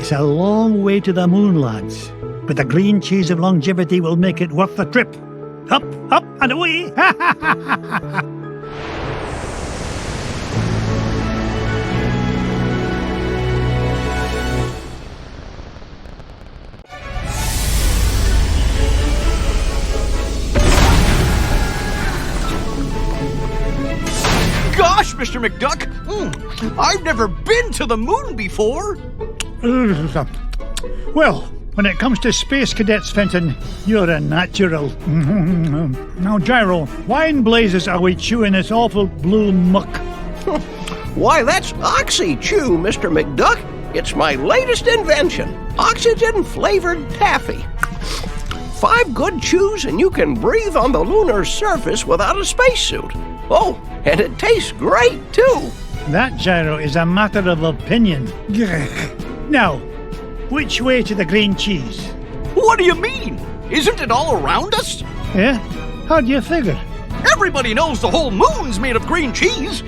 It's a long way to the moon, lads, but the green cheese of longevity will make it worth the trip. Up, up, and away! Gosh, Mr. McDuck! I've never been to the moon before! Well, when it comes to space cadets, Fenton, you're a natural. Now, Gyro, why in blazes are we chewing this awful blue muck? Why, that's Oxy Chew, Mr. McDuck. It's my latest invention, oxygen-flavored taffy. 5 good chews and you can breathe on the lunar surface without a spacesuit. Oh, and it tastes great, too. That, Gyro, is a matter of opinion. Now, which way to the green cheese? What do you mean? Isn't it all around us? Yeah? How do you figure? Everybody knows the whole moon's made of green cheese.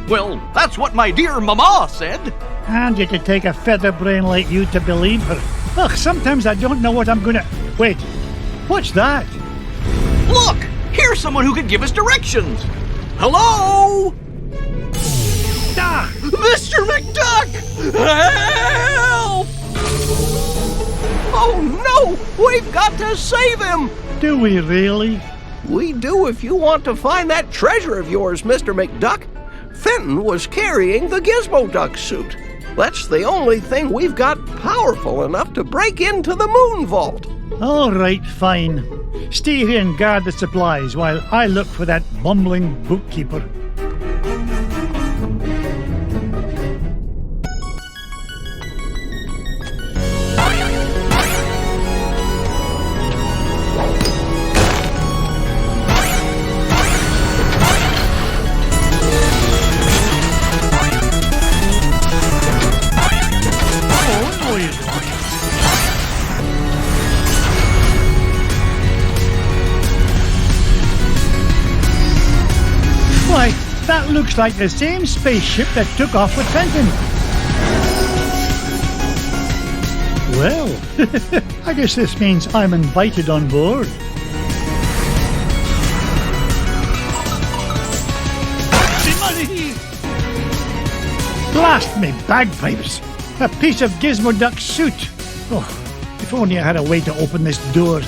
Well, that's what my dear mama said. And you could take a feather brain like you to believe her. Ugh, sometimes I don't know what I'm gonna... Wait, what's that? Look, here's someone who could give us directions. Hello? Ah! Mr. McDuck! Help! Oh, no! We've got to save him! Do we really? We do if you want to find that treasure of yours, Mr. McDuck. Fenton was carrying the Gizmo Duck suit. That's the only thing we've got powerful enough to break into the moon vault. All right, fine. Stay here and guard the supplies while I look for that bumbling bookkeeper. Why, that looks like the same spaceship that took off with Fenton. Well, I guess this means I'm invited on board. Blast me bagpipes! A piece of Gizmo Duck suit! Oh, if only I had a way to open this door.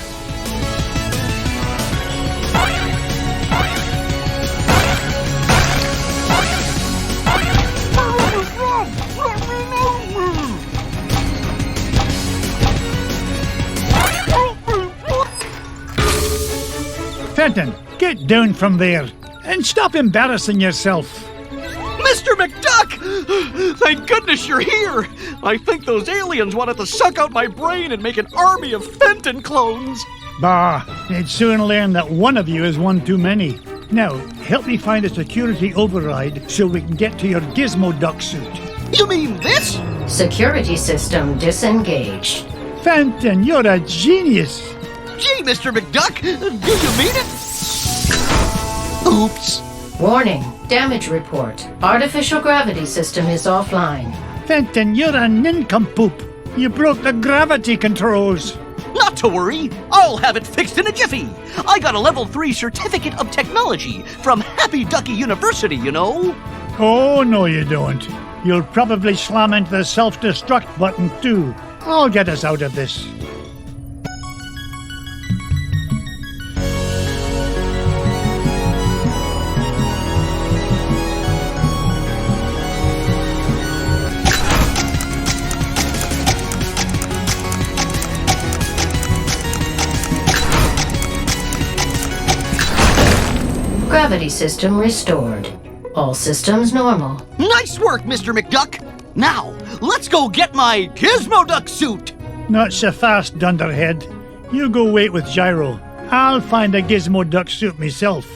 Fenton, get down from there and stop embarrassing yourself. Mr. McDuck! Thank goodness you're here! I think those aliens wanted to suck out my brain and make an army of Fenton clones. Bah, they'd soon learn that one of you is one too many. Now, help me find a security override so we can get to your Gizmo Duck suit. You mean this? Security system disengaged. Fenton, you're a genius. Gee, Mr. McDuck, do you mean it? Oops. Warning, damage report. Artificial gravity system is offline. Fenton, you're a nincompoop. You broke the gravity controls. Not to worry, I'll have it fixed in a jiffy. I got a level 3 certificate of technology from Happy Ducky University, you know. Oh, no you don't. You'll probably slam into the self-destruct button too. I'll get us out of this. Gravity system restored. All systems normal. Nice work, Mr. McDuck. Now, let's go get my Gizmo Duck suit. Not so fast, Dunderhead. You go wait with Gyro. I'll find a Gizmo Duck suit myself.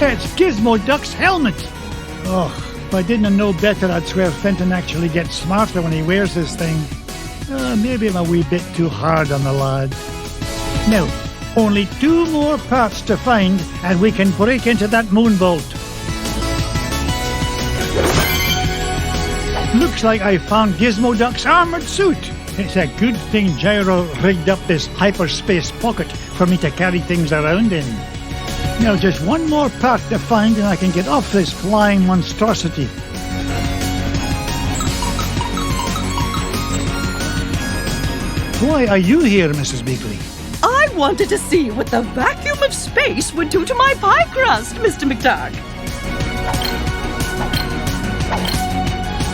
It's Gizmo Duck's helmet! Oh, if I didn't know better, I'd swear Fenton actually gets smarter when he wears this thing. Maybe I'm a wee bit too hard on the lad. Now, Only 2 more parts to find, and we can break into that moon vault. Looks like I found Gizmo Duck's armored suit. It's a good thing Gyro rigged up this hyperspace pocket for me to carry things around in. Now just 1 more part to find and I can get off this flying monstrosity. Why are you here, Mrs. Beakley? I wanted to see what the vacuum of space would do to my pie crust, Mr. McDuck.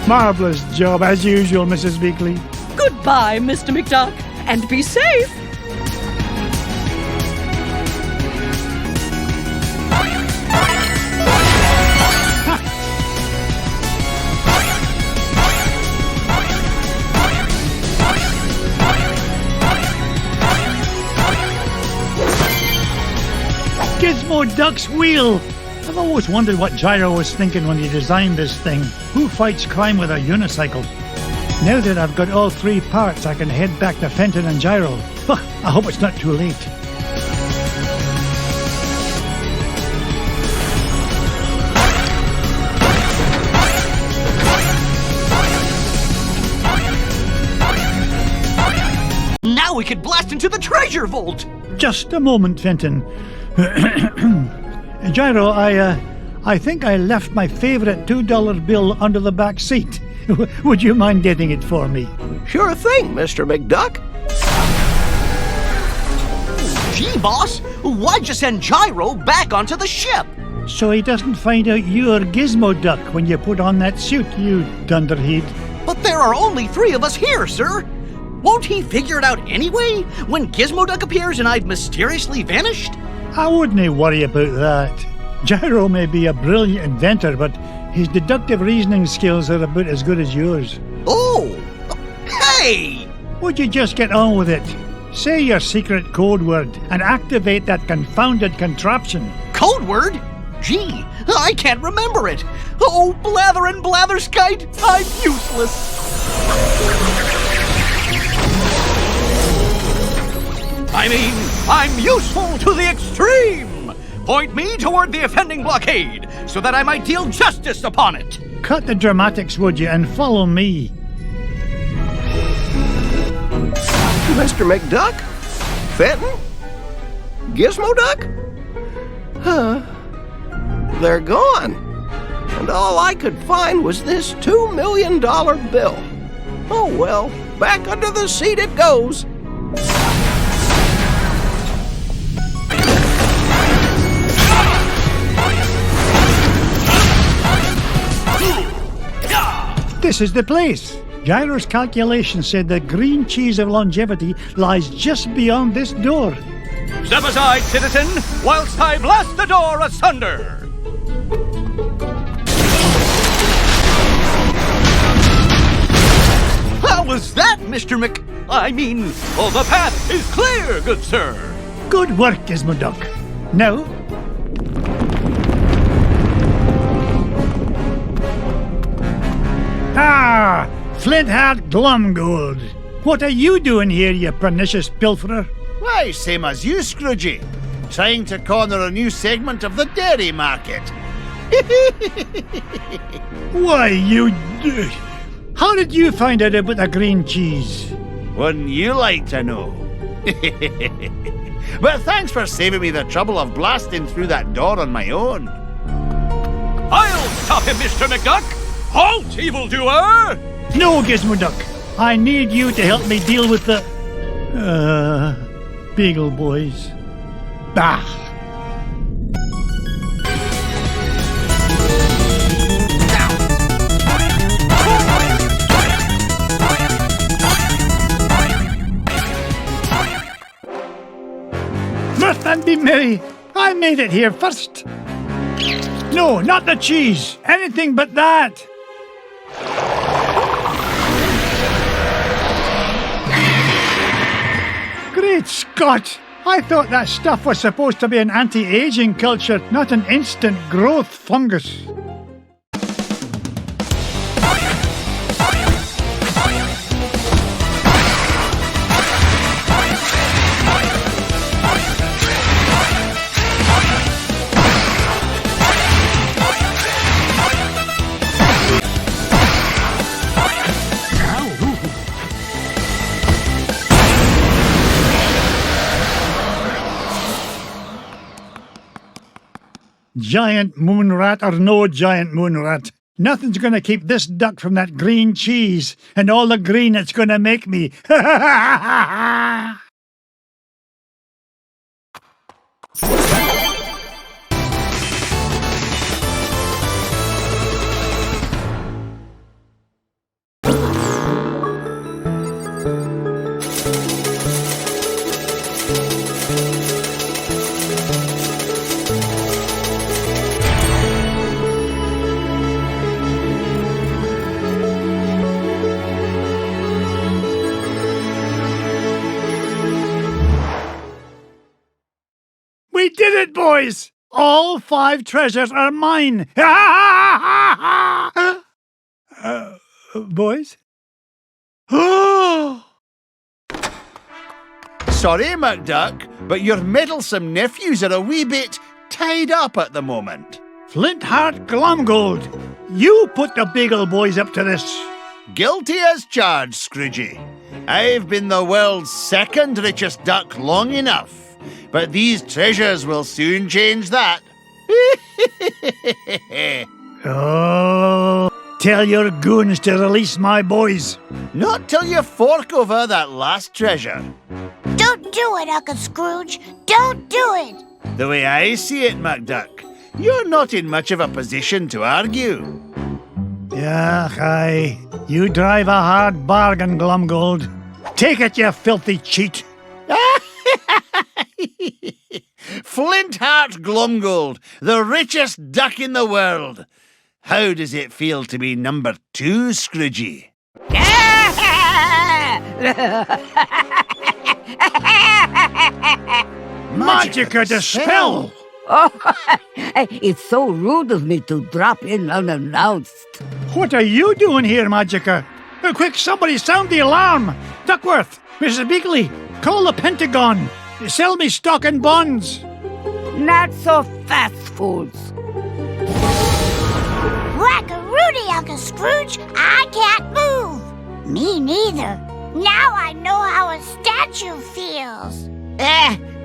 Marvellous job, as usual, Mrs. Beakley. Goodbye, Mr. McDuck, and be safe. Gizmo Duck's wheel! I've always wondered what Gyro was thinking when he designed this thing. Who fights crime with a unicycle? Now that I've got all 3 parts, I can head back to Fenton and Gyro. I hope it's not too late. Now we could blast into the treasure vault! Just a moment, Fenton. Gyro, I think I left my favourite $2 bill under the back seat. Would you mind getting it for me? Sure thing, Mr. McDuck. Gee, boss, why'd you send Gyro back onto the ship? So he doesn't find out you're Gizmo Duck when you put on that suit, you dunderhead. But there are only 3 of us here, sir. Won't he figure it out anyway, when Gizmo Duck appears and I've mysteriously vanished? I wouldn't worry about that. Gyro may be a brilliant inventor, but his deductive reasoning skills are about as good as yours. Oh! Hey! Would you just get on with it? Say your secret code word and activate that confounded contraption. Code word? Gee, I can't remember it. Oh, blather and blatherskite, I'm useless. I mean, I'm useful to the extreme. Point me toward the offending blockade, so that I might deal justice upon it. Cut the dramatics, would you, and follow me. Mr. McDuck? Fenton? Gizmo Duck? They're gone. And all I could find was this $2 million bill. Oh well, back under the seat it goes. This is the place. Gyro's calculation said the green cheese of longevity lies just beyond this door. Step aside, citizen, whilst I blast the door asunder. How was that, Mr. the path is clear, good sir. Good work, Gizmo Duck. Now, Flint-Heart Glumgold. What are you doing here, you pernicious pilferer? Why, same as you, Scroogey. Trying to corner a new segment of the dairy market. Why, you... How did you find out about the green cheese? Wouldn't you like to know? But thanks for saving me the trouble of blasting through that door on my own. I'll stop him, Mr. McDuck. Halt, evildoer! No, Gizmo Duck. I need you to help me deal with the... Beagle Boys. Bah! Mirth and be merry. I made it here first. No, not the cheese. Anything but that. Great Scott! I thought that stuff was supposed to be an anti-aging culture, not an instant growth fungus. Giant moon rat or no giant moon rat, nothing's going to keep this duck from that green cheese and all the green it's going to make me. We did it, boys! All 5 treasures are mine! Boys? Sorry, McDuck, but your meddlesome nephews are a wee bit tied up at the moment. Flintheart Glomgold, you put the Beagle boys up to this. Guilty as charged, Scroogey. I've been the world's 2nd richest duck long enough. But these treasures will soon change that. Oh, tell your goons to release my boys. Not till you fork over that last treasure. Don't do it, Uncle Scrooge. Don't do it. The way I see it, McDuck, you're not in much of a position to argue. Yeah, aye. You drive a hard bargain, Glomgold. Take it, you filthy cheat. Flintheart Glomgold, the richest duck in the world. How does it feel to be number 2, Scroogey? Magica dispel! Oh, it's so rude of me to drop in unannounced. What are you doing here, Magica? Quick, somebody sound the alarm! Duckworth, Mrs. Beakley, call the Pentagon. Sell me stock and bonds. Not so fast, fools. Whack-a-roody, Uncle Scrooge. I can't move. Me neither. Now I know how a statue feels.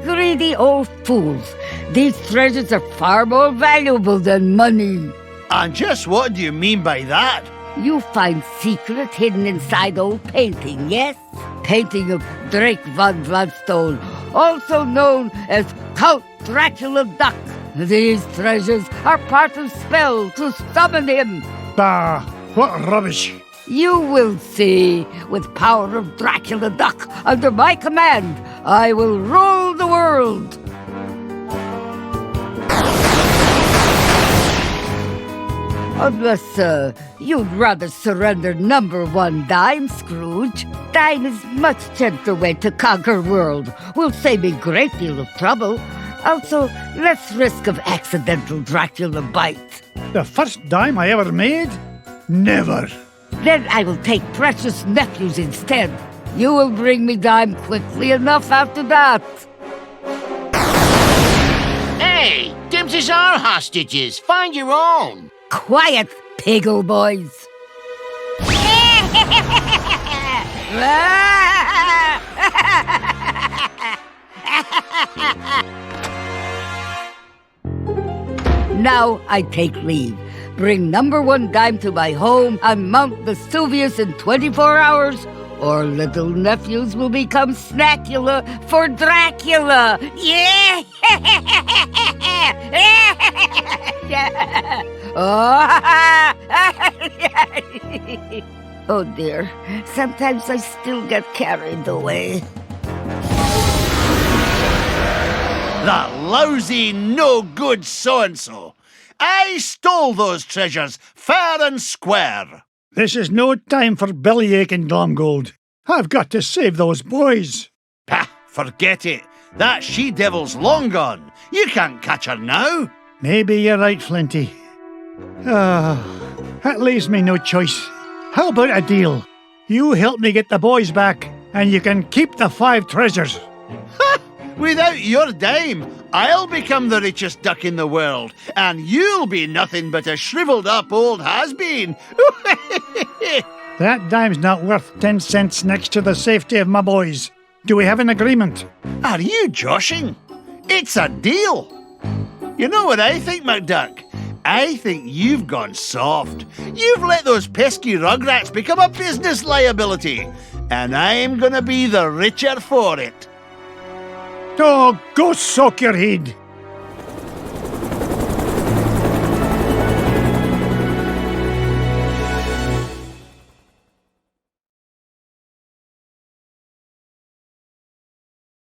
Greedy old fools. These treasures are far more valuable than money. And just what do you mean by that? You find secret hidden inside old painting, yes? Painting of Drake von Gladstone, also known as Count Dracula Duck. These treasures are part of spell to summon him. Bah, what rubbish. You will see. With power of Dracula Duck under my command, I will rule the world. Unless, you'd rather surrender number 1 dime, Scrooge. Dime is much gentler way to conquer world. Will save me great deal of trouble. Also, less risk of accidental Dracula bite. The first dime I ever made? Never. Then I will take precious nephews instead. You will bring me dime quickly enough after that. Hey, Dempsey's our hostages. Find your own. Quiet, Piggle boys. Now I take leave. Bring number 1 dime to my home on Mount Vesuvius in 24 hours, or little nephews will become Snackula for Dracula. Yeah! Oh dear, sometimes I still get carried away. That lousy, no-good so-and-so. I stole those treasures fair and square. This is no time for bellyaching, Glomgold. I've got to save those boys. Pah, forget it. That she-devil's long gone. You can't catch her now. Maybe you're right, Flinty. That leaves me no choice. How about a deal? You help me get the boys back, and you can keep the 5 treasures. Ha! Without your dime, I'll become the richest duck in the world, and you'll be nothing but a shriveled-up old has-been. That dime's not worth 10 cents next to the safety of my boys. Do we have an agreement? Are you joshing? It's a deal. You know what I think, McDuck? I think you've gone soft. You've let those pesky rugrats become a business liability, and I'm gonna be the richer for it. Oh, go soak your head.